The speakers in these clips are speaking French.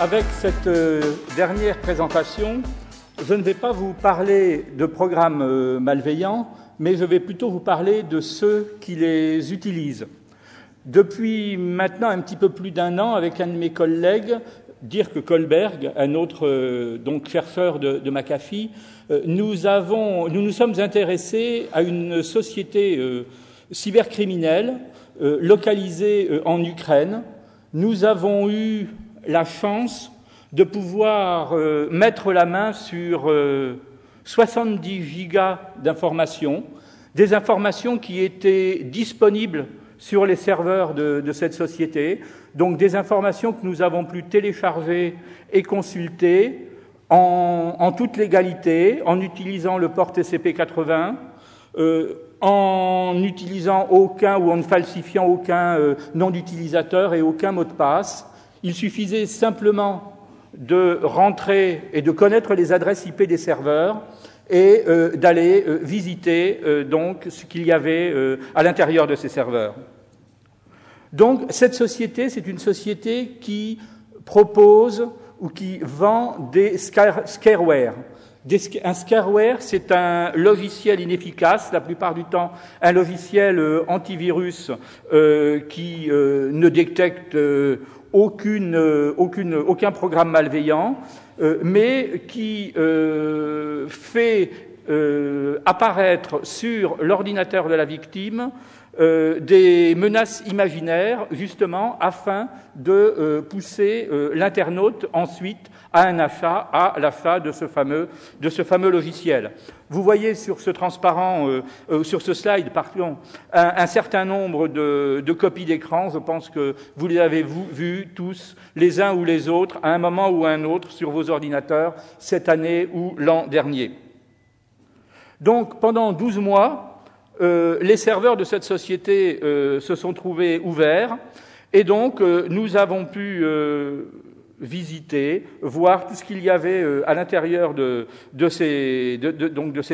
avec cette dernière présentation, je ne vais pas vous parler de programmes malveillants, mais je vais plutôt vous parler de ceux qui les utilisent. Depuis maintenant un petit peu plus d'un an, avec un de mes collègues, Dirk Kohlberg, un autre chercheur de McAfee, nous nous sommes intéressés à une société cybercriminelle localisée en Ukraine. Nous avons eu la chance de pouvoir mettre la main sur 70 gigas d'informations, des informations qui étaient disponibles sur les serveurs de cette société, donc des informations que nous avons pu télécharger et consulter en toute légalité, en utilisant le port TCP/80, en n'utilisant aucun ou en ne falsifiant aucun nom d'utilisateur et aucun mot de passe. Il suffisait simplement de rentrer et de connaître les adresses IP des serveurs et d'aller visiter donc ce qu'il y avait à l'intérieur de ces serveurs. Donc cette société, c'est une société qui propose ou qui vend des scareware. Un scareware, c'est un logiciel inefficace, la plupart du temps un logiciel antivirus qui ne détecte aucun programme malveillant, mais qui fait apparaître sur l'ordinateur de la victime des menaces imaginaires, justement, afin de pousser l'internaute ensuite à un achat, à l'achat de ce fameux logiciel. Vous voyez sur ce sur ce slide, un certain nombre de copies d'écran. Je pense que vous les avez vues tous, les uns ou les autres, à un moment ou à un autre, sur vos ordinateurs, cette année ou l'an dernier. Donc, pendant 12 mois, les serveurs de cette société se sont trouvés ouverts, et donc nous avons pu visiter, voir tout ce qu'il y avait à l'intérieur de ces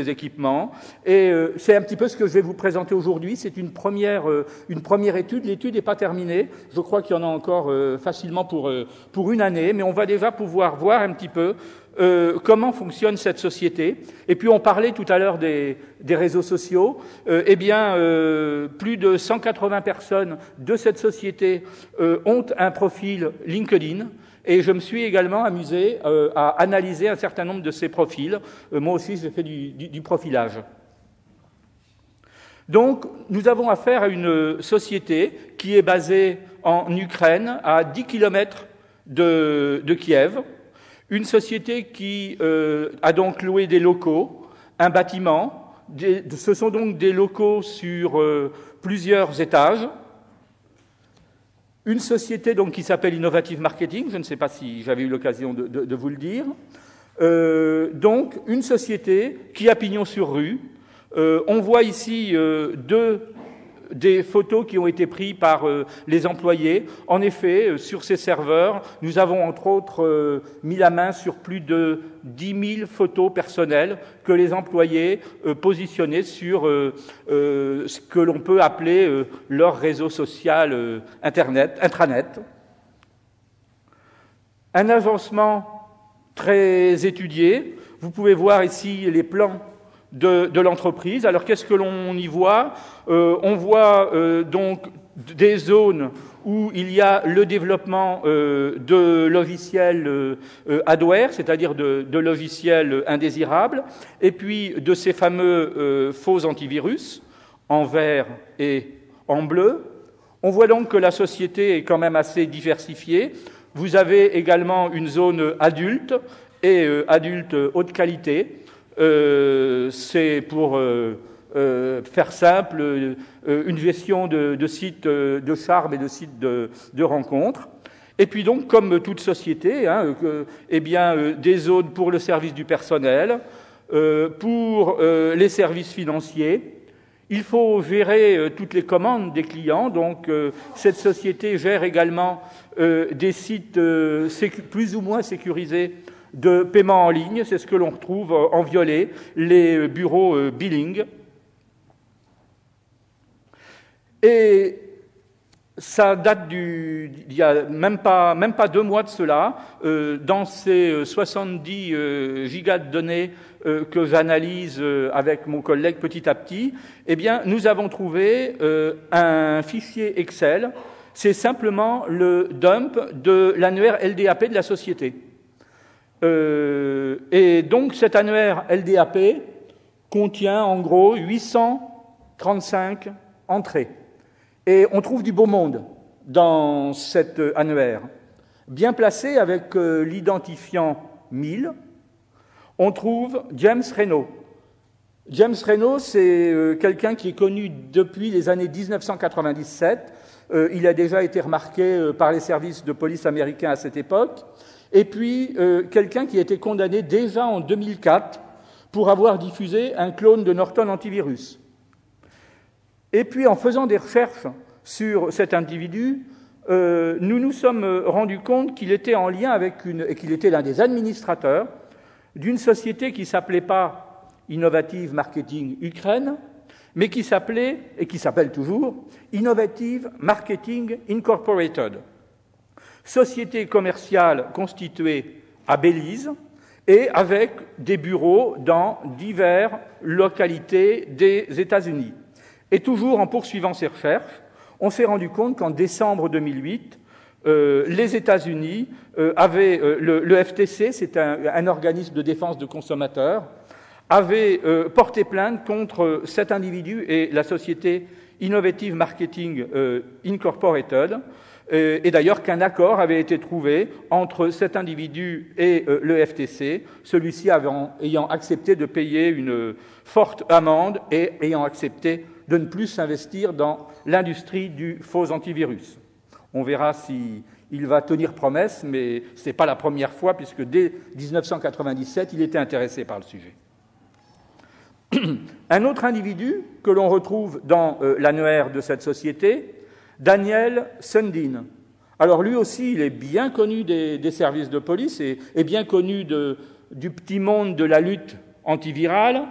équipements. Et c'est un petit peu ce que je vais vous présenter aujourd'hui. C'est une première étude. L'étude n'est pas terminée. Je crois qu'il y en a encore facilement pour une année, mais on va déjà pouvoir voir un petit peu comment fonctionne cette société. Et puis on parlait tout à l'heure des réseaux sociaux. Plus de 180 personnes de cette société ont un profil LinkedIn. Et je me suis également amusé à analyser un certain nombre de ces profils. Moi aussi, j'ai fait du profilage. Donc, nous avons affaire à une société qui est basée en Ukraine, à 10 kilomètres de Kiev. Une société qui a donc loué des locaux, un bâtiment. Ce sont donc des locaux sur plusieurs étages. Une société donc qui s'appelle Innovative Marketing, je ne sais pas si j'avais eu l'occasion de vous le dire. Donc une société qui a pignon sur rue. On voit ici des photos qui ont été prises par les employés. En effet, sur ces serveurs, nous avons entre autres mis la main sur plus de 10 000 photos personnelles que les employés positionnaient sur ce que l'on peut appeler leur réseau social intranet. Un agencement très étudié. Vous pouvez voir ici les plans de l'entreprise. Alors, qu'est-ce que l'on y voit ? On voit donc des zones où il y a le développement de logiciels adware, c'est-à-dire de logiciels indésirables, et puis de ces fameux faux antivirus, en vert et en bleu. On voit donc que la société est quand même assez diversifiée. Vous avez également une zone adulte et adulte haute qualité. C'est pour faire simple une gestion de sites de charme et de sites de rencontres. Et puis donc, comme toute société, des zones pour le service du personnel, pour les services financiers. Il faut gérer toutes les commandes des clients. Donc cette société gère également des sites plus ou moins sécurisés de paiement en ligne. C'est ce que l'on retrouve en violet, les bureaux billing. Et Ça date il y a même pas 2 mois de cela. Dans ces 70 gigas de données que j'analyse avec mon collègue petit à petit, eh bien, nous avons trouvé un fichier Excel. C'est simplement le dump de l'annuaire LDAP de la société. Et donc, cet annuaire LDAP contient en gros 835 entrées. Et on trouve du beau monde dans cet annuaire. Bien placé avec l'identifiant 1000, on trouve James Reno. James Reno, c'est quelqu'un qui est connu depuis les années 1997. Il a déjà été remarqué par les services de police américains à cette époque. Et puis, quelqu'un qui a été condamné déjà en 2004 pour avoir diffusé un clone de Norton Antivirus. Et puis, en faisant des recherches sur cet individu, nous nous sommes rendus compte qu'il était en lien avec et qu'il était l'un des administrateurs d'une société qui ne s'appelait pas Innovative Marketing Ukraine, mais qui s'appelait, et qui s'appelle toujours, Innovative Marketing Incorporated, société commerciale constituée à Belize et avec des bureaux dans diverses localités des États-Unis. Et toujours en poursuivant ces recherches, on s'est rendu compte qu'en décembre 2008, les États-Unis avaient, le FTC, c'est un organisme de défense de consommateurs, avait porté plainte contre cet individu et la société Innovative Marketing Incorporated, et d'ailleurs qu'un accord avait été trouvé entre cet individu et le FTC, celui-ci ayant accepté de payer une forte amende et ayant accepté de ne plus s'investir dans l'industrie du faux antivirus. On verra s'il va tenir promesse, mais ce n'est pas la première fois, puisque dès 1997, il était intéressé par le sujet. Un autre individu que l'on retrouve dans l'annuaire de cette société, Daniel Sundin. Alors lui aussi, il est bien connu des services de police et bien connu du petit monde de la lutte antivirale,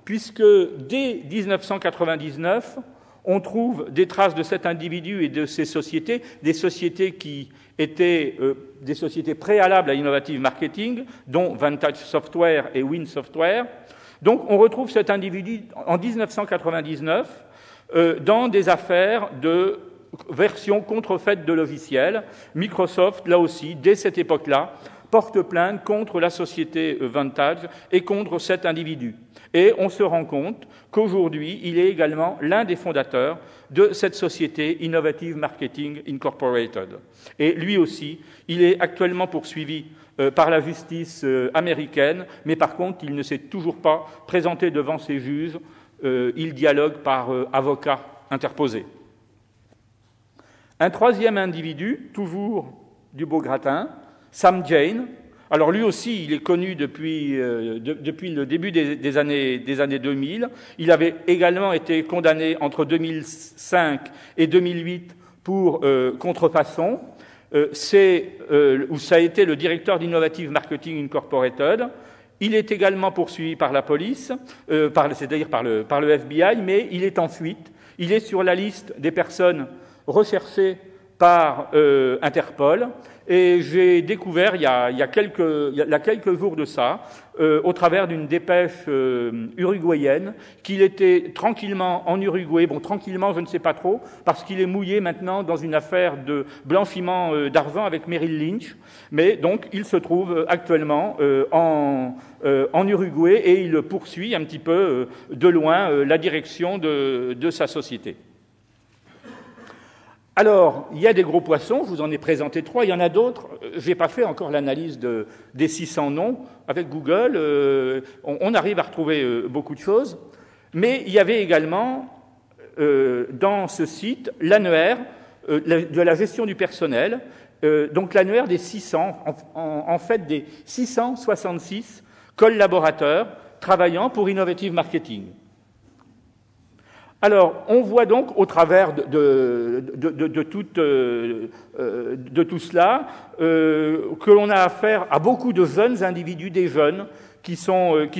puisque dès 1999, on trouve des traces de cet individu et de ses sociétés, des sociétés qui étaient des sociétés préalables à Innovative Marketing, dont Vantage Software et Win Software. Donc on retrouve cet individu en 1999 dans des affaires de version contrefaite de logiciels. Microsoft, là aussi, dès cette époque-là, porte plainte contre la société Vantage et contre cet individu. Et on se rend compte qu'aujourd'hui, il est également l'un des fondateurs de cette société Innovative Marketing Incorporated. Et lui aussi, il est actuellement poursuivi par la justice américaine, mais par contre, il ne s'est toujours pas présenté devant ses juges. Il dialogue par avocat interposé. Un troisième individu, toujours du beau gratin, Sam Jane. Alors lui aussi, il est connu depuis le début des années 2000. Il avait également été condamné entre 2005 et 2008 pour contrefaçon. Ça a été le directeur d'Innovative Marketing Incorporated. Il est également poursuivi par la police, c'est-à-dire par le FBI, mais il est en fuite. Il est sur la liste des personnes recherchées par Interpol. Et j'ai découvert, il y a quelques jours de ça, au travers d'une dépêche uruguayenne, qu'il était tranquillement en Uruguay. Bon, tranquillement, je ne sais pas trop, parce qu'il est mouillé maintenant dans une affaire de blanchiment d'argent avec Merrill Lynch. Mais donc, il se trouve actuellement en Uruguay et il poursuit un petit peu de loin la direction de sa société. Alors, il y a des gros poissons, je vous en ai présenté 3, il y en a d'autres, je n'ai pas fait encore l'analyse des 600 noms. Avec Google, on arrive à retrouver beaucoup de choses, mais il y avait également dans ce site l'annuaire de la gestion du personnel, donc l'annuaire des 600, en fait des 666 collaborateurs travaillant pour Innovative Marketing. Alors, on voit donc au travers de tout cela que l'on a affaire à beaucoup de jeunes individus, des jeunes qui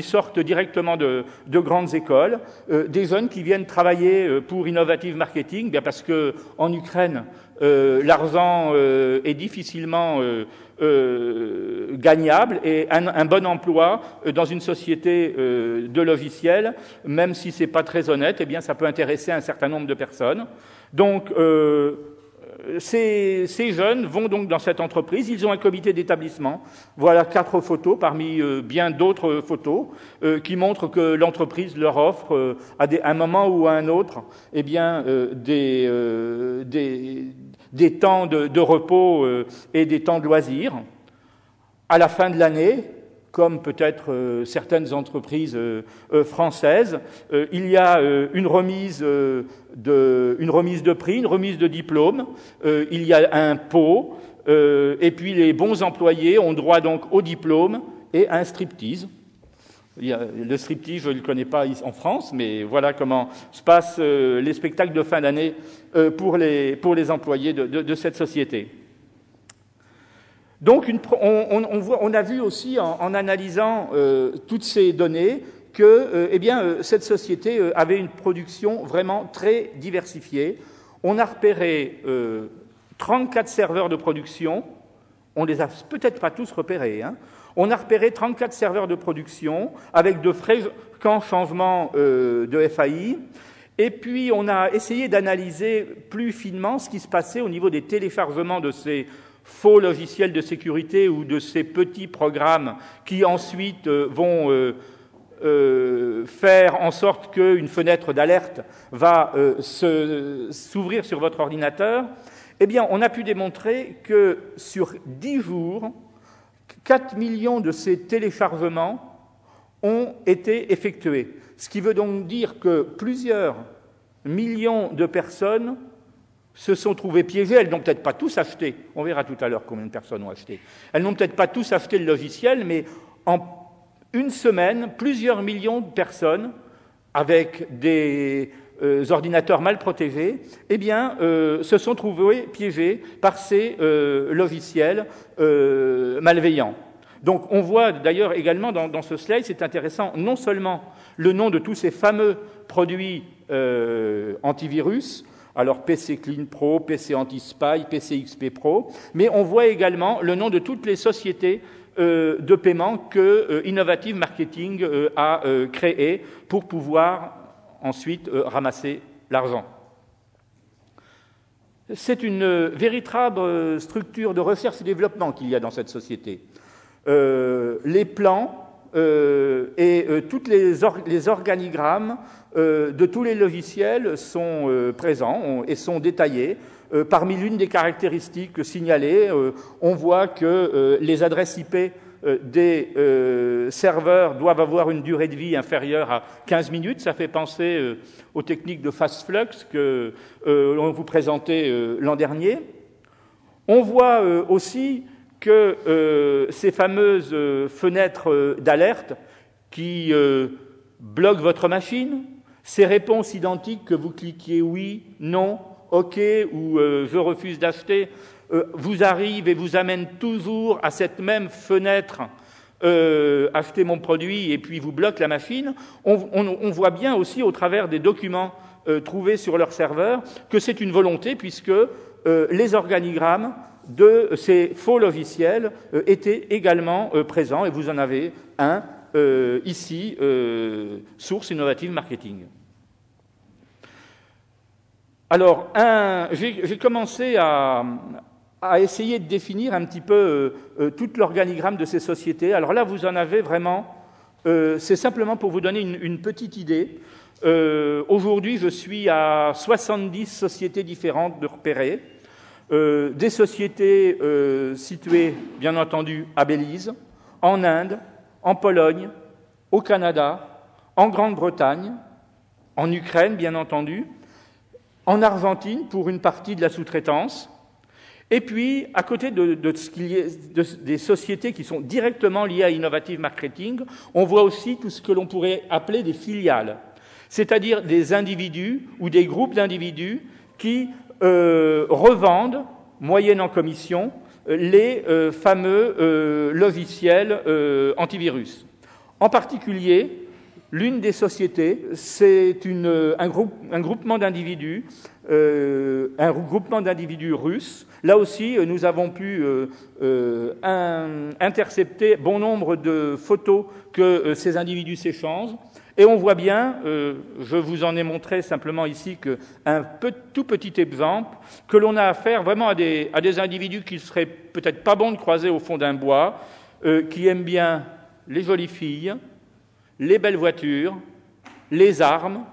sortent directement de grandes écoles, des jeunes qui viennent travailler pour Innovative Marketing, bien parce que en Ukraine, l'argent est difficilement gagnable, et un bon emploi dans une société de logiciels, même si c'est pas très honnête, eh bien ça peut intéresser un certain nombre de personnes. Donc ces jeunes vont donc dans cette entreprise, ils ont un comité d'établissement. Voilà 4 photos parmi bien d'autres photos qui montrent que l'entreprise leur offre à un moment ou à un autre eh bien, des temps de repos et des temps de loisirs. À la fin de l'année, comme peut-être certaines entreprises françaises, il y a une remise de prix, une remise de diplôme, il y a un pot, et puis les bons employés ont droit donc au diplôme et à un striptease. Le striptease, je ne le connais pas en France, mais voilà comment se passent les spectacles de fin d'année pour les employés de cette société. Donc, on a vu aussi, en analysant toutes ces données, que cette société avait une production vraiment très diversifiée. On a repéré 34 serveurs de production. On les a peut-être pas tous repérés. On a repéré 34 serveurs de production avec de fréquents changements de FAI. Et puis, on a essayé d'analyser plus finement ce qui se passait au niveau des téléchargements de ces faux logiciels de sécurité ou de ces petits programmes qui ensuite vont faire en sorte qu'une fenêtre d'alerte va s'ouvrir sur votre ordinateur. Eh bien, on a pu démontrer que sur 10 jours, 4 millions de ces téléchargements ont été effectués. Ce qui veut donc dire que plusieurs millions de personnes se sont trouvées piégées. Elles n'ont peut-être pas tous acheté. On verra tout à l'heure combien de personnes ont acheté. Elles n'ont peut-être pas tous acheté le logiciel, mais en une semaine, plusieurs millions de personnes, avec des ordinateurs mal protégés, se sont trouvées piégées par ces logiciels malveillants. Donc on voit d'ailleurs également dans ce slide, c'est intéressant, non seulement le nom de tous ces fameux produits antivirus, alors PC Clean Pro, PC Anti-Spy, PC XP Pro, mais on voit également le nom de toutes les sociétés de paiement que Innovative Marketing a créées pour pouvoir ensuite ramasser l'argent. C'est une véritable structure de recherche et développement qu'il y a dans cette société. Les plans et tous les organigrammes de tous les logiciels sont présents et sont détaillés. Parmi l'une des caractéristiques signalées, on voit que les adresses IP des serveurs doivent avoir une durée de vie inférieure à 15 minutes. Ça fait penser aux techniques de fast flux que l'on vous présentait l'an dernier. On voit aussi que ces fameuses fenêtres d'alerte qui bloquent votre machine, ces réponses identiques que vous cliquiez oui, non, OK ou je refuse d'acheter, vous arrivent et vous amènent toujours à cette même fenêtre acheter mon produit et puis vous bloquent la machine. On voit bien aussi au travers des documents trouvés sur leur serveur que c'est une volonté puisque les organigrammes de ces faux logiciels étaient également présents et vous en avez un ici, source Innovative Marketing. Alors, j'ai commencé à essayer de définir un petit peu tout l'organigramme de ces sociétés. Alors là, vous en avez vraiment, c'est simplement pour vous donner une petite idée. Aujourd'hui, je suis à 70 sociétés différentes de repérer. Des sociétés situées, bien entendu, à Belize, en Inde, en Pologne, au Canada, en Grande-Bretagne, en Ukraine, bien entendu, en Argentine pour une partie de la sous-traitance, et puis à côté des sociétés qui sont directement liées à Innovative Marketing, on voit aussi tout ce que l'on pourrait appeler des filiales, c'est-à-dire des individus ou des groupes d'individus qui revendent, moyennant commission, les fameux logiciels antivirus. En particulier, l'une des sociétés, c'est un groupement d'individus, russes. Là aussi, nous avons pu intercepter bon nombre de photos que ces individus s'échangent. Et on voit bien, je vous en ai montré simplement ici tout petit exemple, que l'on a affaire vraiment à des individus qui seraient peut-être pas bons de croiser au fond d'un bois, qui aiment bien les jolies filles, les belles voitures, les armes,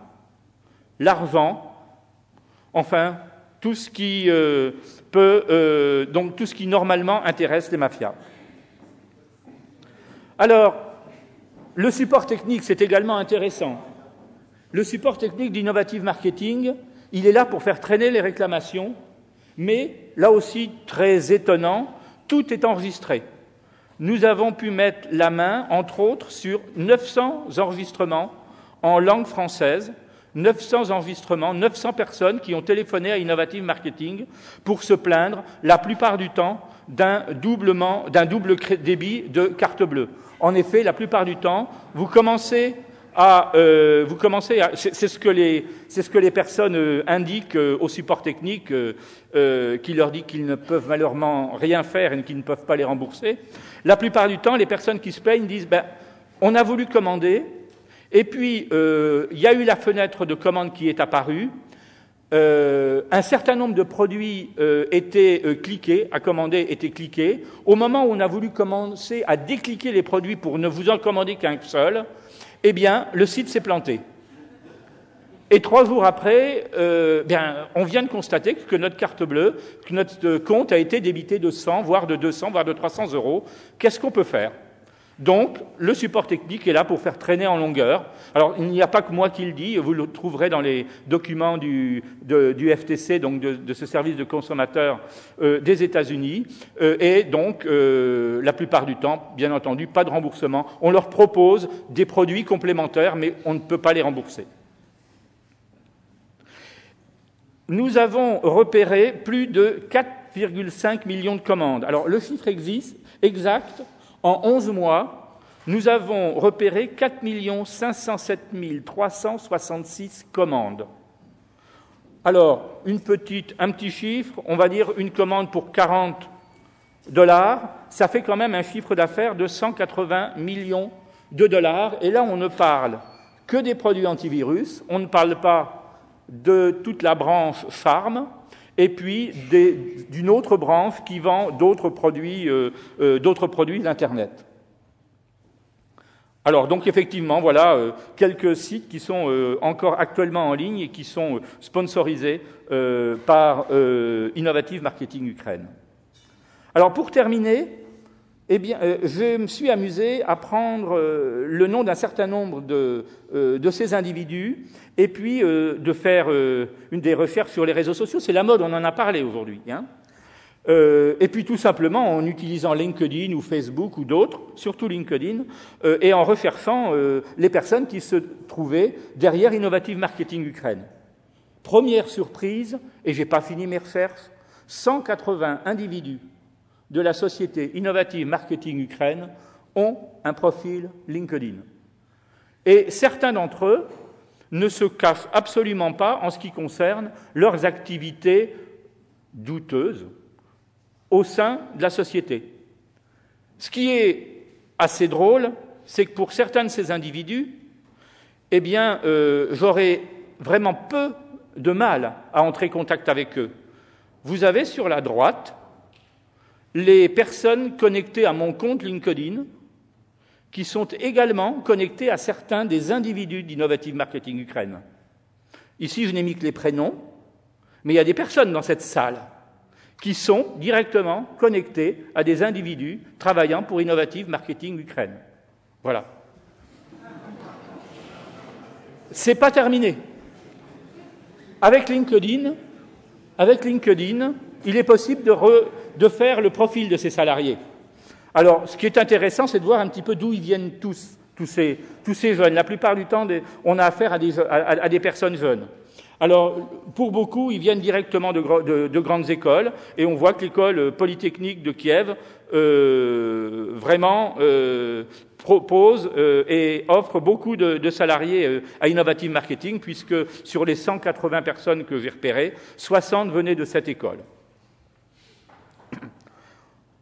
l'argent, enfin tout ce qui donc tout ce qui normalement intéresse les mafias. Alors, le support technique, c'est également intéressant. Le support technique d'Innovative Marketing, il est là pour faire traîner les réclamations, mais là aussi, très étonnant, tout est enregistré. Nous avons pu mettre la main, entre autres, sur 900 enregistrements en langue française, 900 enregistrements, 900 personnes qui ont téléphoné à Innovative Marketing pour se plaindre, la plupart du temps, d'un double débit de carte bleue. En effet, la plupart du temps, c'est ce que les personnes indiquent au support technique, qui leur dit qu'ils ne peuvent malheureusement rien faire et qu'ils ne peuvent pas les rembourser. La plupart du temps, les personnes qui se plaignent disent on a voulu commander, et puis il y a eu la fenêtre de commande qui est apparue. Un certain nombre de produits étaient cliqués. Au moment où on a voulu commencer à décliquer les produits pour ne vous en commander qu'un seul, eh bien, le site s'est planté. Et 3 jours après, on vient de constater que notre carte bleue, que notre compte a été débité de 100, voire de 200, voire de 300 €. Qu'est-ce qu'on peut faire ? Donc, le support technique est là pour faire traîner en longueur. Alors, il n'y a pas que moi qui le dis, vous le trouverez dans les documents du FTC, donc de ce service de consommateurs des États-Unis. Et donc, la plupart du temps, bien entendu, pas de remboursement. On leur propose des produits complémentaires, mais on ne peut pas les rembourser. Nous avons repéré plus de 4,5 millions de commandes. Alors, le chiffre exact. En 11 mois, nous avons repéré 4 507 366 commandes. Alors, un petit chiffre, on va dire une commande pour $40, ça fait quand même un chiffre d'affaires de 180 millions de dollars. Et là, on ne parle que des produits antivirus, on ne parle pas de toute la branche Charme, et puis d'une autre branche qui vend d'autres produits d'Internet. Alors, donc, effectivement, voilà quelques sites qui sont encore actuellement en ligne et qui sont sponsorisés par Innovative Marketing Ukraine. Alors, pour terminer, je me suis amusé à prendre le nom d'un certain nombre de ces individus et puis de faire des recherches sur les réseaux sociaux. C'est la mode, on en a parlé aujourd'hui. Et puis tout simplement en utilisant LinkedIn ou Facebook ou d'autres, surtout LinkedIn, et en recherchant les personnes qui se trouvaient derrière Innovative Marketing Ukraine. Première surprise, et je n'ai pas fini mes recherches, 180 individus de la société Innovative Marketing Ukraine ont un profil LinkedIn. Et certains d'entre eux ne se cachent absolument pas en ce qui concerne leurs activités douteuses au sein de la société. Ce qui est assez drôle, c'est que pour certains de ces individus, j'aurais vraiment peu de mal à entrer en contact avec eux. Vous avez sur la droite les personnes connectées à mon compte LinkedIn qui sont également connectées à certains des individus d'Innovative Marketing Ukraine. Ici, je n'ai mis que les prénoms, mais il y a des personnes dans cette salle qui sont directement connectées à des individus travaillant pour Innovative Marketing Ukraine. Voilà. C'est pas terminé. Avec LinkedIn, il est possible de faire le profil de ces salariés. Alors, ce qui est intéressant, c'est de voir un petit peu d'où ils viennent tous ces jeunes. La plupart du temps, on a affaire à des personnes jeunes. Alors, pour beaucoup, ils viennent directement de grandes écoles, et on voit que l'école polytechnique de Kiev vraiment propose et offre beaucoup de salariés à Innovative Marketing, puisque sur les 180 personnes que j'ai repérées, 60 venaient de cette école.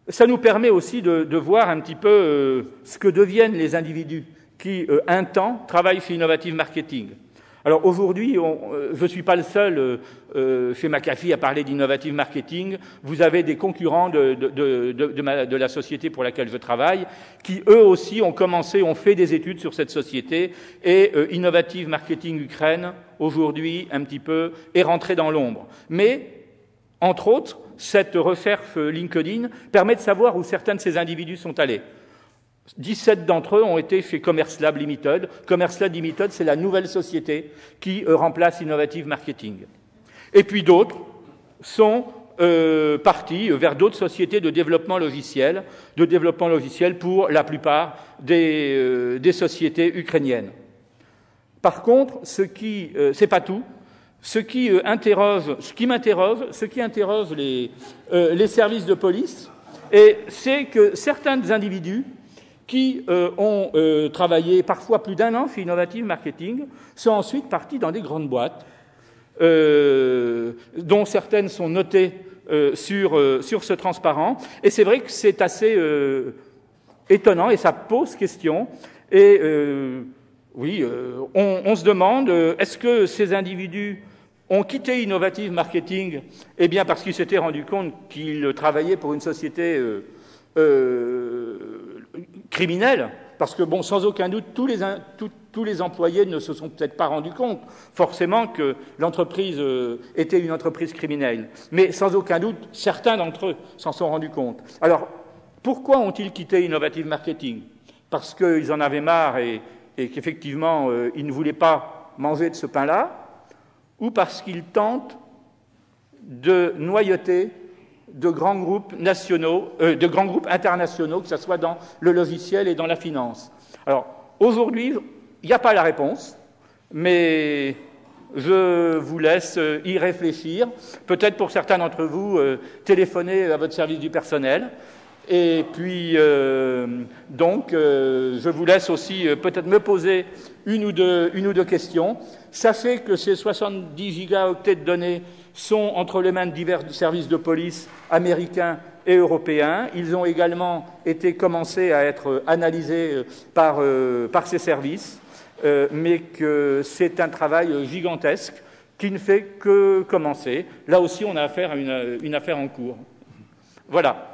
Ça nous permet aussi de voir un petit peu ce que deviennent les individus qui, un temps, travaillent chez Innovative Marketing. Alors aujourd'hui, je ne suis pas le seul chez McAfee à parler d'Innovative Marketing. Vous avez des concurrents de la société pour laquelle je travaille qui, eux aussi, ont fait des études sur cette société. Et Innovative Marketing Ukraine, aujourd'hui, un petit peu, est rentré dans l'ombre. Mais, entre autres, cette recherche LinkedIn permet de savoir où certains de ces individus sont allés. 17 d'entre eux ont été chez Commerce Lab Limited. Commerce Lab Limited, c'est la nouvelle société qui remplace Innovative Marketing. Et puis d'autres sont partis vers d'autres sociétés de développement logiciel pour la plupart des sociétés ukrainiennes. Par contre, c'est pas tout. Ce qui interroge les services de police, c'est que certains individus qui ont travaillé parfois plus d'1 an chez Innovative Marketing sont ensuite partis dans des grandes boîtes, dont certaines sont notées sur ce transparent. Et c'est vrai que c'est assez étonnant et ça pose question. Et on se demande, est-ce que ces individus ont quitté Innovative Marketing, eh bien parce qu'ils s'étaient rendus compte qu'ils travaillaient pour une société criminelle, parce que, bon, sans aucun doute, tous les employés ne se sont peut-être pas rendus compte forcément que l'entreprise était une entreprise criminelle. Mais sans aucun doute, certains d'entre eux s'en sont rendus compte. Alors, pourquoi ont-ils quitté Innovative Marketing? Parce qu'ils en avaient marre et qu'effectivement, ils ne voulaient pas manger de ce pain-là, ou parce qu'ils tentent de noyauter de grands groupes internationaux, que ce soit dans le logiciel et dans la finance. Alors, aujourd'hui, il n'y a pas la réponse, mais je vous laisse y réfléchir. Peut-être pour certains d'entre vous, téléphoner à votre service du personnel. Et puis, je vous laisse aussi peut-être me poser une ou deux questions. Sachez que ces 70 gigaoctets de données sont entre les mains de divers services de police américains et européens. Ils ont également été commencés à être analysés par ces services, mais que c'est un travail gigantesque qui ne fait que commencer. Là aussi, on a affaire à une affaire en cours. Voilà.